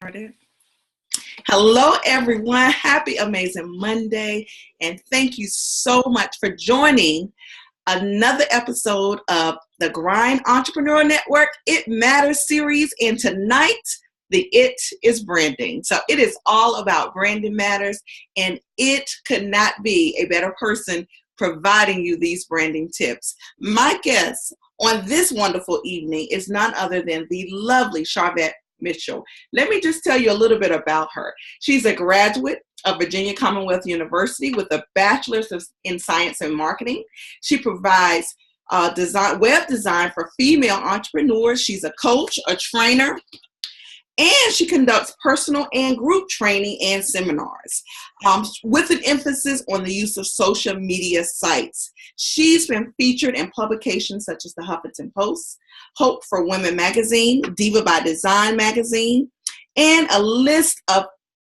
Started. Hello, everyone. Happy Amazing Monday. And thank you so much for joining another episode of the Grind Entrepreneur Network It Matters series. And tonight, the It is branding. So it is all about branding matters, and it could not be a better person providing you these branding tips. My guest on this wonderful evening is none other than the lovely Sharvette Mitchell. Let me just tell you a little bit about her. She's a graduate of Virginia Commonwealth University with a bachelor's in science and marketing. She provides web design for female entrepreneurs. She's a coach, a trainer, and she conducts personal and group training and seminars with an emphasis on the use of social media sites. She's been featured in publications such as the Huffington Post, Hope for Women magazine, Diva by Design magazine, and a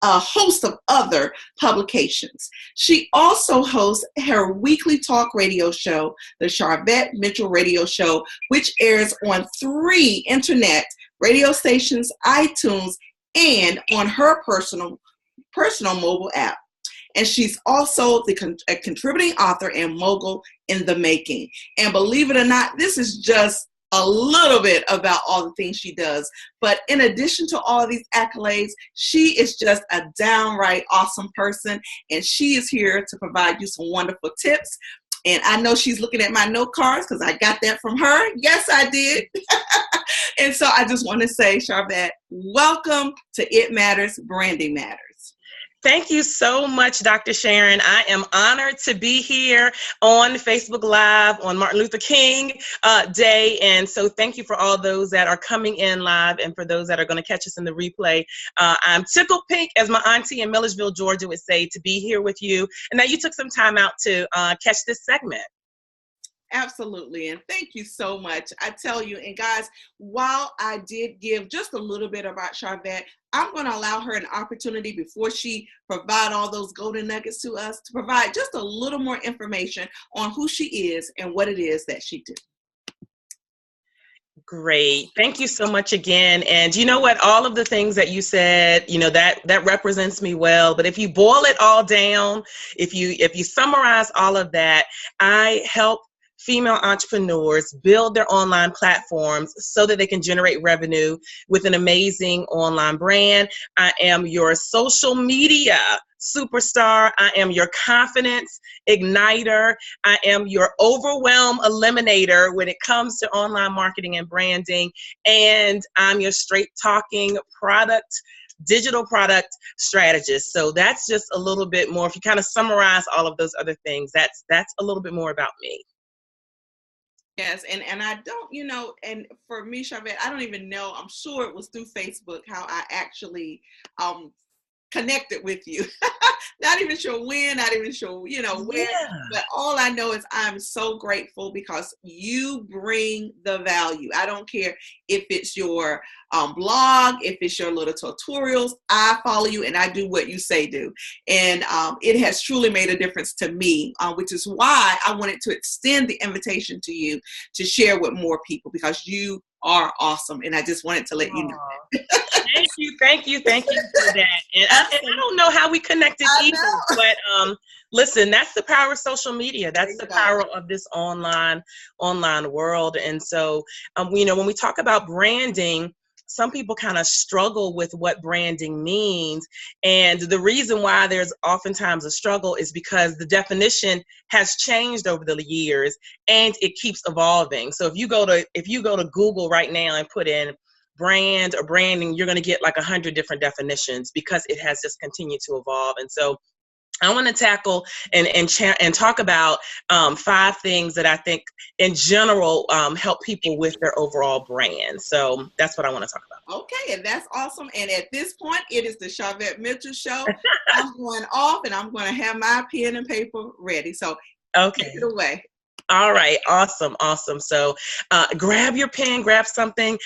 host of other publications. She also hosts her weekly talk radio show, the Sharvette Mitchell Radio Show, which airs on 3 internet radio stations, iTunes, and on her personal mobile app. And she's also a contributing author and mogul in the making. And believe it or not, this is just a little bit about all the things she does. But in addition to all of these accolades, she is just a downright awesome person. And she is here to provide you some wonderful tips. And I know she's looking at my note cards because I got that from her. Yes, I did. And so I just want to say, Sharvette, welcome to It Matters, Branding Matters. Thank you so much, Dr. Sharon. I am honored to be here on Facebook Live on Martin Luther King Day. And so thank you for all those that are coming in live and for those that are going to catch us in the replay. I'm tickled pink, as my auntie in Milledgeville, Georgia would say, to be here with you. And that you took some time out to catch this segment. Absolutely. And thank you so much. I tell you, and guys, while I did give just a little bit about Sharvette, I'm going to allow her an opportunity before she provide all those golden nuggets to us to provide just a little more information on who she is and what it is that she does. Great. Thank you so much again. And you know what? All of the things that you said, that represents me well. But if you boil it all down, if you summarize all of that, I help female entrepreneurs build their online platforms so that they can generate revenue with an amazing online brand. I am your social media superstar. I am your confidence igniter. I am your overwhelm eliminator when it comes to online marketing and branding. And I'm your straight talking digital product strategist. So that's just a little bit more. If you kind of summarize all of those other things, that's a little bit more about me. Yes, and I don't, and for me, Sharvette, I don't even know, I'm sure it was through Facebook how I actually connected with you. Not even sure when, not even sure, where, but all I know is I'm so grateful because you bring the value. I don't care if it's your blog, if it's your little tutorials, I follow you and I do what you say do. And it has truly made a difference to me, which is why I wanted to extend the invitation to you to share with more people because you are awesome. And I just wanted to let you know that. Thank you for that. And I don't know how we connected either, but listen, that's the power of social media. That's the power of this online world. And so, when we talk about branding, some people kind of struggle with what branding means. And the reason why there's oftentimes a struggle is because the definition has changed over the years and it keeps evolving. So if you go to Google right now and put in brand or branding, you're going to get like 100 different definitions because it has just continued to evolve. And so I want to tackle and talk about 5 things that I think in general help people with their overall brand. So that's what I want to talk about. Okay, and that's awesome. And at this point, it is the Sharvette Mitchell Show. I'm going off and I'm going to have my pen and paper ready. So okay. take it away. All right. Awesome. Awesome. So grab your pen, grab something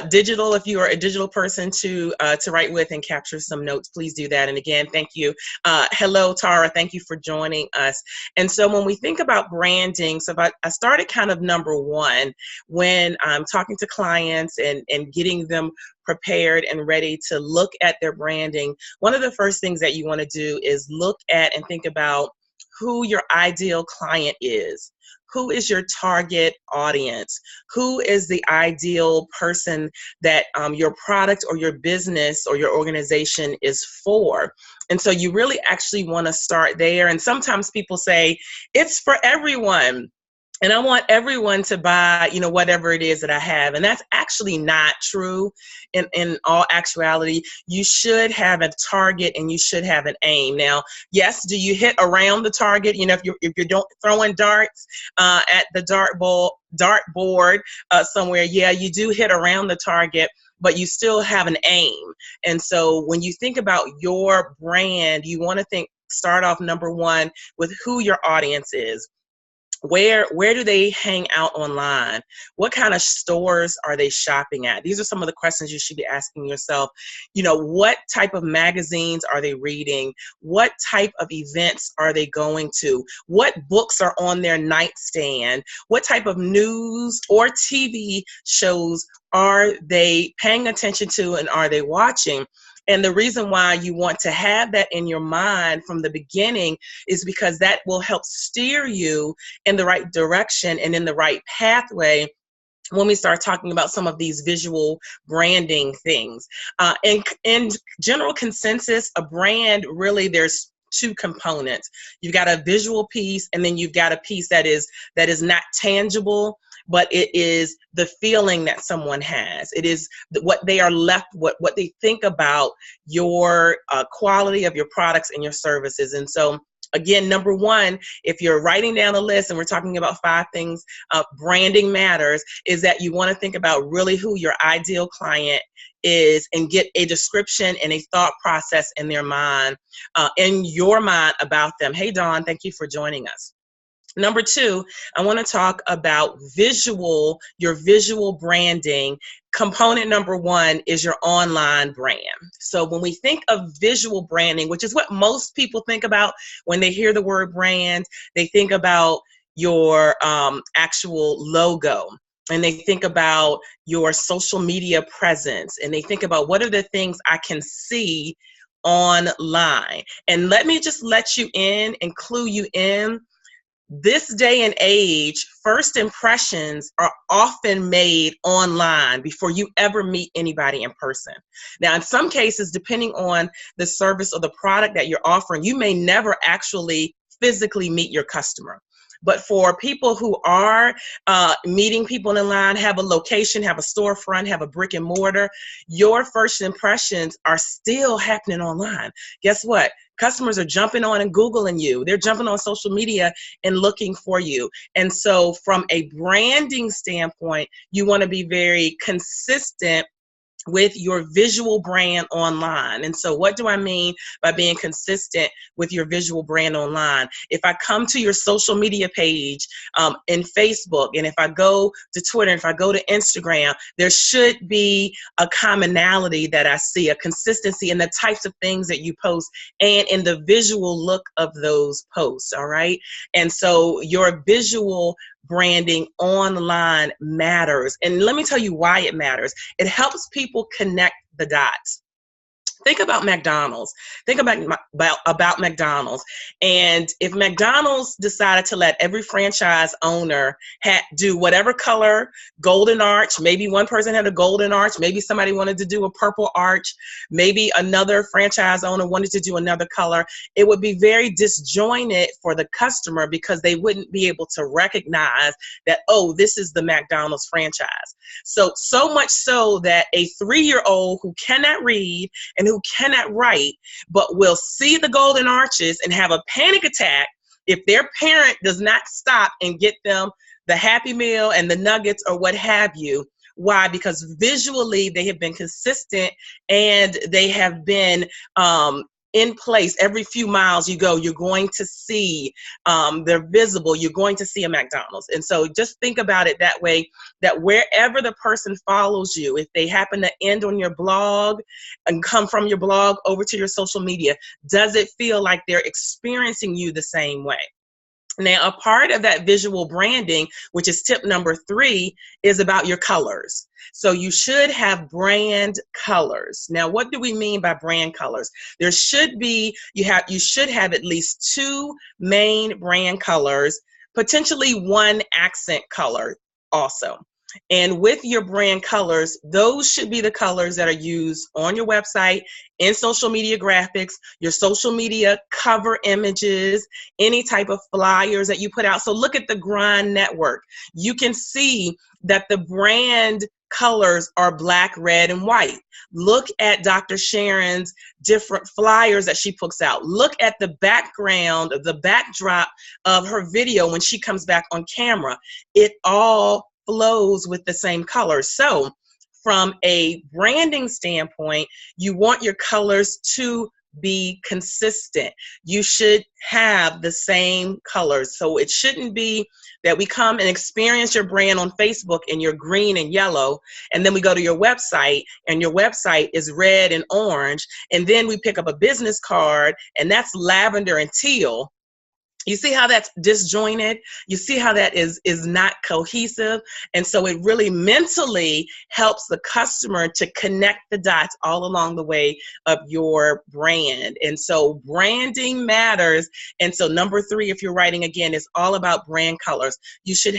digital. If you are a digital person to write with and capture some notes, please do that. And again, thank you. Hello, Tara. Thank you for joining us. And so when we think about branding, so I started kind of number one when I'm talking to clients and getting them prepared and ready to look at their branding. One of the first things that you want to do is look at and think about who your ideal client is. Who is your target audience? Who is the ideal person that your product or your business or your organization is for? And so you really actually want to start there. And sometimes people say, it's for everyone. And I want everyone to buy, whatever it is that I have. And that's actually not true. In all actuality, you should have a target and you should have an aim. Now, yes, do you hit around the target? If you're throwing darts at the dartboard somewhere, yeah, you do hit around the target, but you still have an aim. And so when you think about your brand, you want to start off number one with who your audience is. Where do they hang out online? What kind of stores are they shopping at? These are some of the questions you should be asking yourself. What type of magazines are they reading? What type of events are they going to? What books are on their nightstand? What type of news or TV shows are they paying attention to and are they watching? And the reason why you want to have that in your mind from the beginning is because that will help steer you in the right direction and in the right pathway when we start talking about some of these visual branding things. In general consensus, a brand, really, there's two components. You've got a visual piece, and then you've got a piece that is not tangible, but it is the feeling that someone has. It is what they are left, what they think about your quality of your products and your services. And so again, number one, if you're writing down a list and we're talking about 5 things, branding matters, is that you want to think about really who your ideal client is and get a description and a thought process in your mind about them. Hey, Dawn, thank you for joining us. Number 2, I want to talk about your visual branding. Component number 1 is your online brand. So when we think of visual branding, which is what most people think about when they hear the word brand, they think about your actual logo. And they think about your social media presence. And they think about what are the things I can see online. And let me just let you in and clue you in. This day and age, first impressions are often made online before you ever meet anybody in person. Now, in some cases, depending on the service or the product that you're offering, you may never actually physically meet your customer. But for people who are meeting people in line, have a location, have a storefront, have a brick and mortar, your first impressions are still happening online. Guess what? Customers are jumping on and Googling you. They're jumping on social media and looking for you. And so from a branding standpoint, you want to be very consistent with your visual brand online. And so what do I mean by being consistent with your visual brand online? If I come to your social media page in Facebook, and if I go to Twitter, if I go to Instagram, there should be a commonality that I see, a consistency in the types of things that you post and in the visual look of those posts, all right? And so your visual branding online matters. And let me tell you why it matters. It helps people connect the dots. Think about McDonald's. Think about McDonald's. And if McDonald's decided to let every franchise owner do whatever color, golden arch, maybe one person had a golden arch, maybe somebody wanted to do a purple arch, maybe another franchise owner wanted to do another color, it would be very disjointed for the customer because they wouldn't be able to recognize that, oh, this is the McDonald's franchise. So much so that a 3-year-old who cannot read and who cannot write, but will see the golden arches and have a panic attack if their parent does not stop and get them the Happy Meal and the nuggets or what have you. Why? Because visually they have been consistent and they have been in place. Every few miles you go, you're going to see, they're visible, you're going to see a McDonald's. And so just think about it that way, that wherever the person follows you, if they happen to end on your blog and come from your blog over to your social media, does it feel like they're experiencing you the same way? Now, a part of that visual branding, which is tip number 3, is about your colors. So you should have brand colors. Now, what do we mean by brand colors? There should be, you should have at least 2 main brand colors, potentially 1 accent color also. And with your brand colors, those should be the colors that are used on your website, in social media graphics, your social media cover images, any type of flyers that you put out. So look at the Grind Network. You can see that the brand colors are black, red, and white. Look at Dr. Sharon's different flyers that she puts out. Look at the background, the backdrop of her video when she comes back on camera. It all flows with the same colors. So from a branding standpoint, you want your colors to be consistent. You should have the same colors. So it shouldn't be that we come and experience your brand on Facebook and you're green and yellow, and then we go to your website and your website is red and orange, and then we pick up a business card and that's lavender and teal. You see how that's disjointed? You see how that is not cohesive? And so it really mentally helps the customer to connect the dots all along the way of your brand. And so branding matters. And so number 3, if you're writing again, is all about brand colors. You should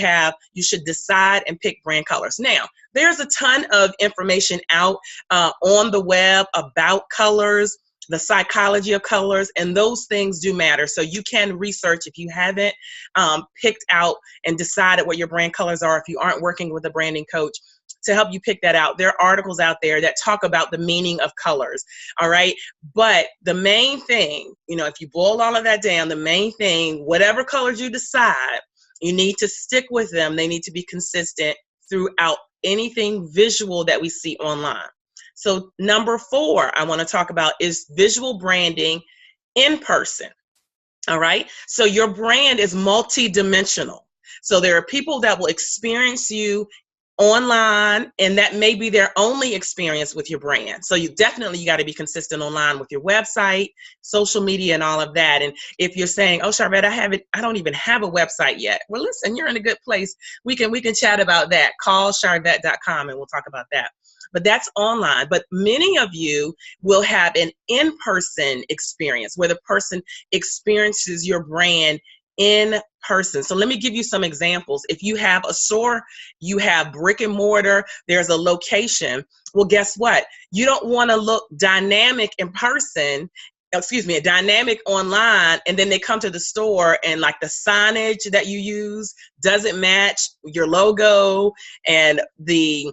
decide and pick brand colors. Now, there's a ton of information out on the web about colors, the psychology of colors, and those things do matter. So you can research if you haven't picked out and decided what your brand colors are, if you aren't working with a branding coach to help you pick that out. There are articles out there that talk about the meaning of colors, all right? But the main thing, if you boil all of that down, the main thing, whatever colors you decide, you need to stick with them. They need to be consistent throughout anything visual that we see online. So number 4 I want to talk about is visual branding in person. All right. So your brand is multidimensional. So there are people that will experience you online, and that may be their only experience with your brand. So you got to be consistent online with your website, social media, and all of that. And if you're saying, "Oh, Sharvette, I don't even have a website yet." Well, listen, you're in a good place. We can chat about that. Call Sharvette.com and we'll talk about that. But that's online. But many of you will have an in-person experience where the person experiences your brand in person. So let me give you some examples. If you have a store, you have brick and mortar, there's a location. Well, guess what? You don't want to look dynamic in person, dynamic online, and then they come to the store and like the signage that you use doesn't match your logo, and the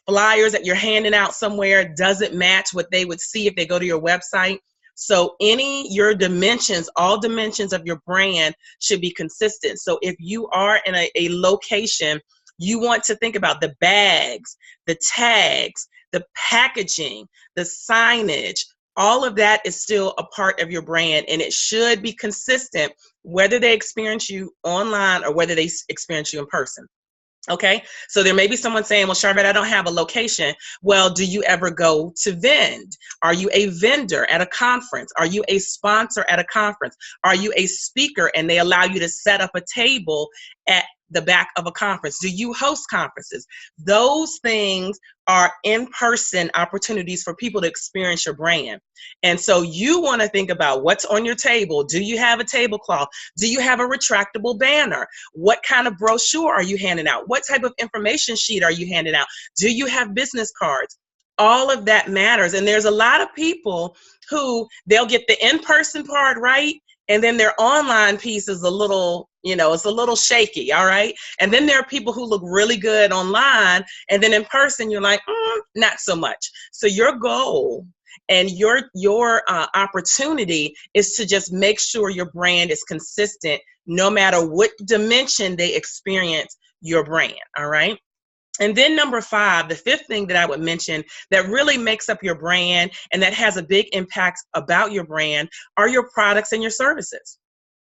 flyers that you're handing out somewhere doesn't match what they would see if they go to your website. So your dimensions, all dimensions of your brand should be consistent. So if you are in a location, you want to think about the bags, the tags, the packaging, the signage. All of that is still a part of your brand, and it should be consistent whether they experience you online or whether they experience you in person. Okay, so there may be someone saying, "Well, Sharvette, I don't have a location." Well, do you ever go to vend? Are you a vendor at a conference? Are you a sponsor at a conference? Are you a speaker and they allow you to set up a table at the back of a conference? Do you host conferences? Those things are in-person opportunities for people to experience your brand. And so you want to think about what's on your table. Do you have a tablecloth? Do you have a retractable banner? What kind of brochure are you handing out? What type of information sheet are you handing out? Do you have business cards? All of that matters. And there's a lot of people who they'll get the in-person part right, and then their online piece is a little, it's a little shaky, all right? And then there are people who look really good online, and then in person, you're like, not so much. So your goal and your opportunity is to just make sure your brand is consistent no matter what dimension they experience your brand, all right? And then number 5, the 5th thing that I would mention that really makes up your brand and that has a big impact about your brand are your products and your services.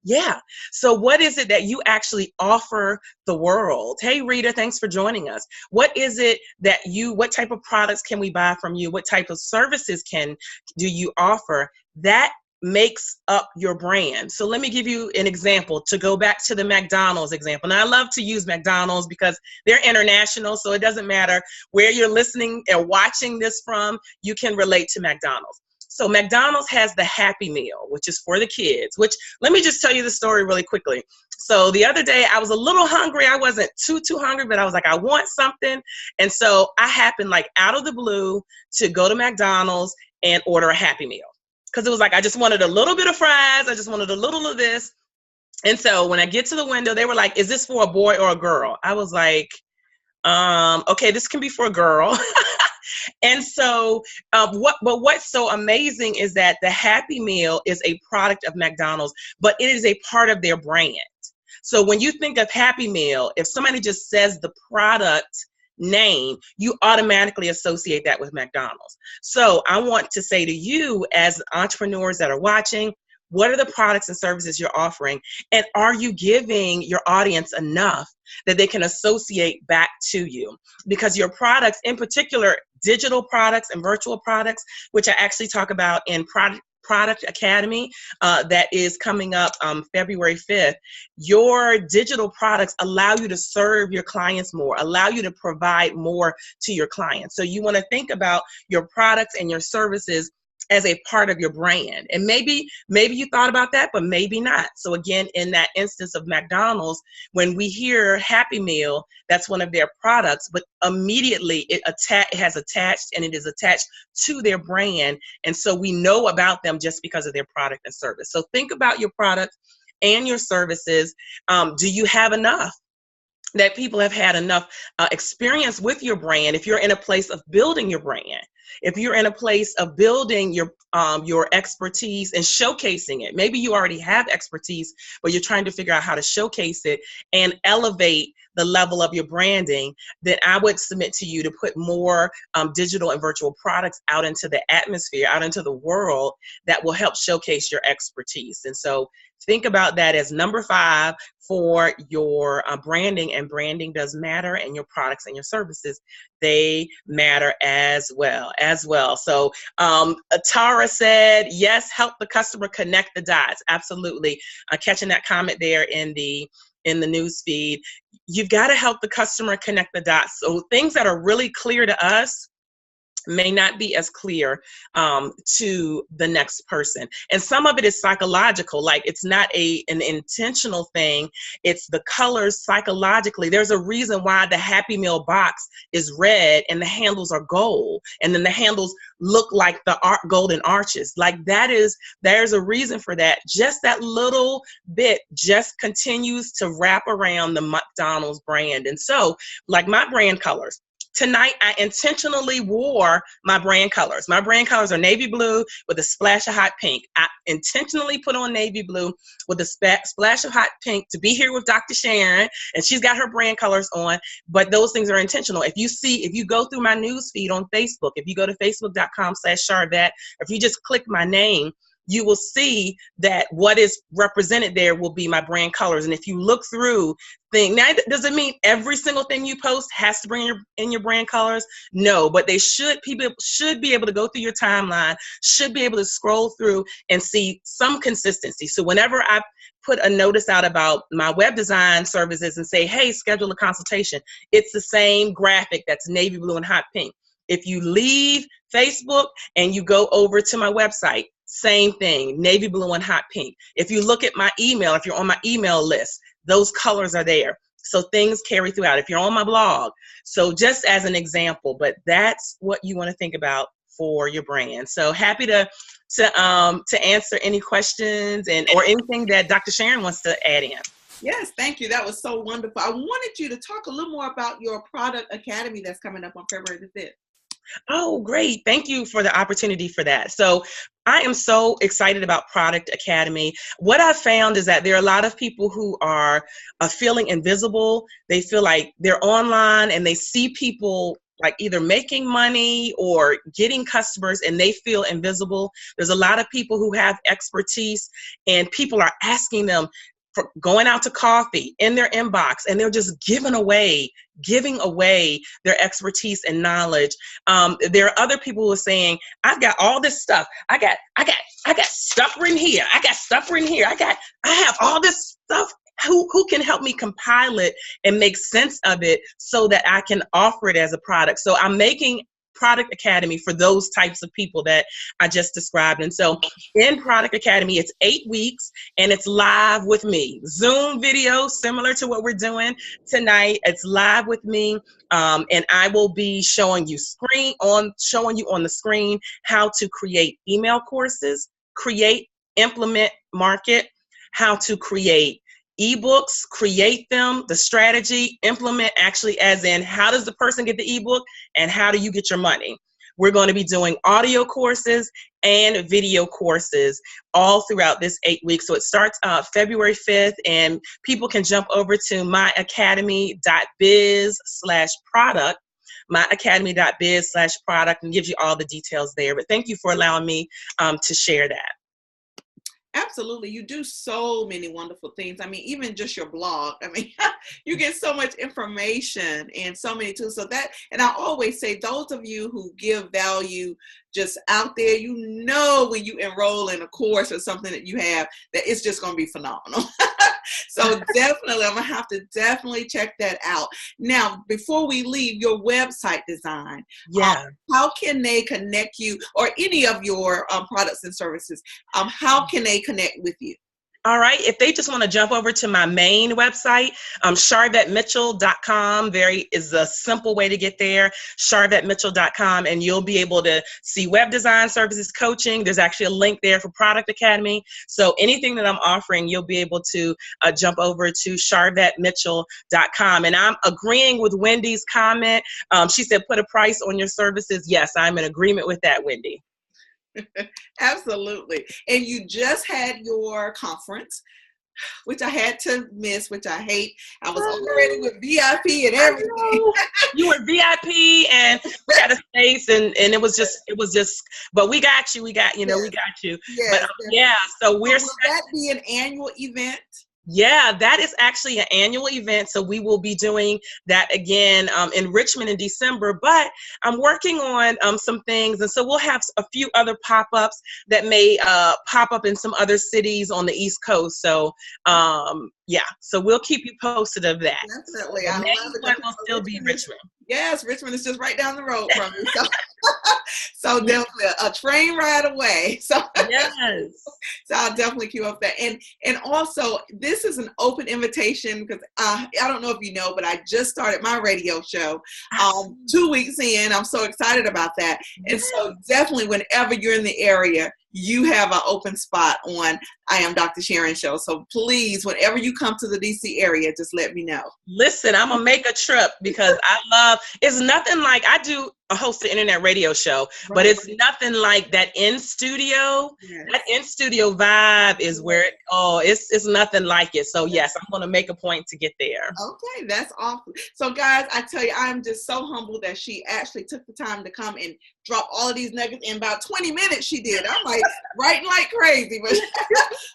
Yeah. So what is it that you actually offer the world? Hey, Rita, thanks for joining us. What is it that what type of products can we buy from you? What type of services do you offer? That makes up your brand. So let me give you an example to go back to the McDonald's example. Now I love to use McDonald's because they're international. So it doesn't matter where you're listening and watching this from, you can relate to McDonald's. So McDonald's has the Happy Meal, which is for the kids, which let me just tell you the story really quickly. So the other day I was a little hungry. I wasn't too hungry, but I was like, I want something. And so I happened like out of the blue to go to McDonald's and order a Happy Meal. Because it was like, I just wanted a little bit of fries. I just wanted a little of this. And so when I get to the window, they were like, is this for a boy or a girl? I was like, okay, this can be for a girl. And so what's so amazing is that the Happy Meal is a product of McDonald's, but it is a part of their brand. So when you think of Happy Meal, if somebody just says the product name, you automatically associate that with McDonald's. So I want to say to you as entrepreneurs that are watching, what are the products and services you're offering? And are you giving your audience enough that they can associate back to you? Because your products, in particular, digital products and virtual products, which I actually talk about in Product Academy, that is coming up February 5th, your digital products allow you to serve your clients more, allow you to provide more to your clients. So you want to think about your products and your services as a part of your brand. And maybe you thought about that, but maybe not. So again, in that instance of McDonald's, when we hear Happy Meal, that's one of their products, but immediately it has attached and it is attached to their brand. And so we know about them just because of their product and service. So think about your products and your services. Do you have enough? That people have had enough experience with your brand. If you're in a place of building your brand, if you're in a place of building your expertise and showcasing it, maybe you already have expertise, but you're trying to figure out how to showcase it and elevate the level of your branding, then I would submit to you to put more digital and virtual products out into the atmosphere, out into the world that will help showcase your expertise. And so think about that as number 5 for your branding, and branding does matter, and your products and your services, they matter as well. So Tara said, yes, help the customer connect the dots. Absolutely. Catching that comment there in the news feed. You've got to help the customer connect the dots. So things that are really clear to us may not be as clear to the next person. And some of it is psychological, like it's not an intentional thing. It's the colors psychologically. There's a reason why the Happy Meal box is red and the handles are gold. And then the handles look like the golden arches. Like there's a reason for that. Just that little bit just continues to wrap around the McDonald's brand. And so like my brand colors, tonight, I intentionally wore my brand colors. My brand colors are navy blue with a splash of hot pink. I intentionally put on navy blue with a splash of hot pink to be here with Dr. Sharon, and she's got her brand colors on, but those things are intentional. If you go through my news feed on Facebook, if you go to facebook.com/Sharvette, if you just click my name, you will see that what is represented there will be my brand colors. And if you look through now, does it mean every single thing you post has to bring in your brand colors? No, but people should be able to go through your timeline, should be able to scroll through and see some consistency. So whenever I put a notice out about my web design services and say, hey, schedule a consultation, it's the same graphic that's navy blue and hot pink. If you leave Facebook and you go over to my website, same thing, navy blue and hot pink. If you look at my email, if you're on my email list, those colors are there. So things carry throughout. If you're on my blog, so just as an example, but that's what you want to think about for your brand. So happy to answer any questions or anything that Dr. Sharon wants to add in. Yes, thank you. That was so wonderful. I wanted you to talk a little more about your Product Academy that's coming up on February the 5th. Oh, great. Thank you for the opportunity for that. So I am so excited about Product Academy. What I've found is that there are a lot of people who are feeling invisible. They feel like they're online and they see people like either making money or getting customers and they feel invisible. There's a lot of people who have expertise and people are asking them for going out to coffee in their inbox and they're just giving away their expertise and knowledge. There are other people who are saying, I've got all this stuff. I got stuffer in here. I got stuffer in here. I have all this stuff. Who can help me compile it and make sense of it so that I can offer it as a product? So I'm making Product Academy for those types of people that I just described. And so in Product Academy, it's 8 weeks and it's live with me. Zoom video, similar to what we're doing tonight. It's live with me. And I will be showing you on the screen how to create email courses, create, implement, market, how to create ebooks, create them, the strategy, implement, actually as in how does the person get the ebook and how do you get your money? We're going to be doing audio courses and video courses all throughout this 8 weeks. So it starts February 5th and people can jump over to myacademy.biz/product, myacademy.biz/product, and gives you all the details there. But thank you for allowing me to share that. Absolutely. You do so many wonderful things. I mean, even just your blog. I mean, you get so much information and so many tools. So that, and I always say, those of you who give value just out there, you know, when you enroll in a course or something that you have, that it's just going to be phenomenal. So definitely, I'm going to have to definitely check that out. Now, before we leave, your website design. Yeah. How can they connect you or any of your products and services? How can they connect with you? All right. If they just want to jump over to my main website, sharvettemitchell.com, is a simple way to get there, sharvettemitchell.com, and you'll be able to see web design services, coaching. There's actually a link there for Product Academy. So anything that I'm offering, you'll be able to jump over to sharvettemitchell.com. And I'm agreeing with Wendy's comment. She said, put a price on your services. Yes, I'm in agreement with that, Wendy. Absolutely. And you just had your conference, which I had to miss, which I hate. I was already with VIP and everything. You were VIP and we got a space and it was just, but we got you. We got you. Yes, but yeah, so will that be an annual event? Yeah, that is actually an annual event. So we will be doing that again in Richmond in December, but I'm working on some things. And so we'll have a few other pop-ups that may pop up in some other cities on the East Coast. So yeah, so we'll keep you posted of that. Definitely. The main one will still be Richmond. Yes, Richmond is just right down the road from me. So definitely a train ride away. So yes. So I'll definitely keep up that. And also, this is an open invitation because I don't know if you know, but I just started my radio show 2 weeks in. I'm so excited about that. And so definitely whenever you're in the area, you have an open spot on I Am Dr. Sharon show. So please, whenever you come to the DC area, just let me know. Listen, I'm going to make a trip because it's nothing like, I do host an internet radio show, right, but it's nothing like that in studio. Yes. That in studio vibe is where it's nothing like it. So yes, I'm going to make a point to get there. Okay, that's awesome. So guys, I tell you, I'm just so humbled that she actually took the time to come and drop all of these nuggets in about 20 minutes. She did. I'm like writing like crazy,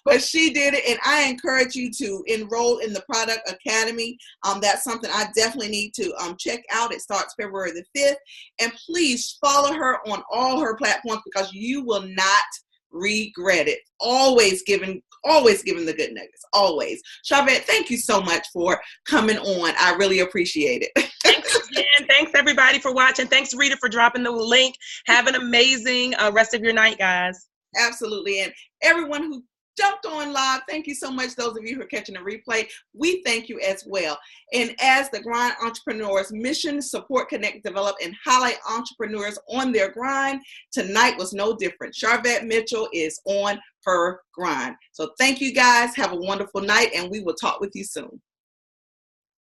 but she did it. And I encourage you to enroll in the Product Academy. That's something I definitely need to check out. It starts February the 5th. And please follow her on all her platforms because you will not regret it. Always giving the good nuggets. Always. Sharvette, thank you so much for coming on. I really appreciate it. Thanks again. Thanks everybody for watching. Thanks Rita for dropping the link. Have an amazing rest of your night, guys. Absolutely. And everyone who jumped on live, thank you so much. Those of you who are catching the replay, we thank you as well. And as the Grind Entrepreneurs mission, support, connect, develop, and highlight entrepreneurs on their grind, tonight was no different. Sharvette Mitchell is on her grind. So thank you guys. Have a wonderful night, and we will talk with you soon.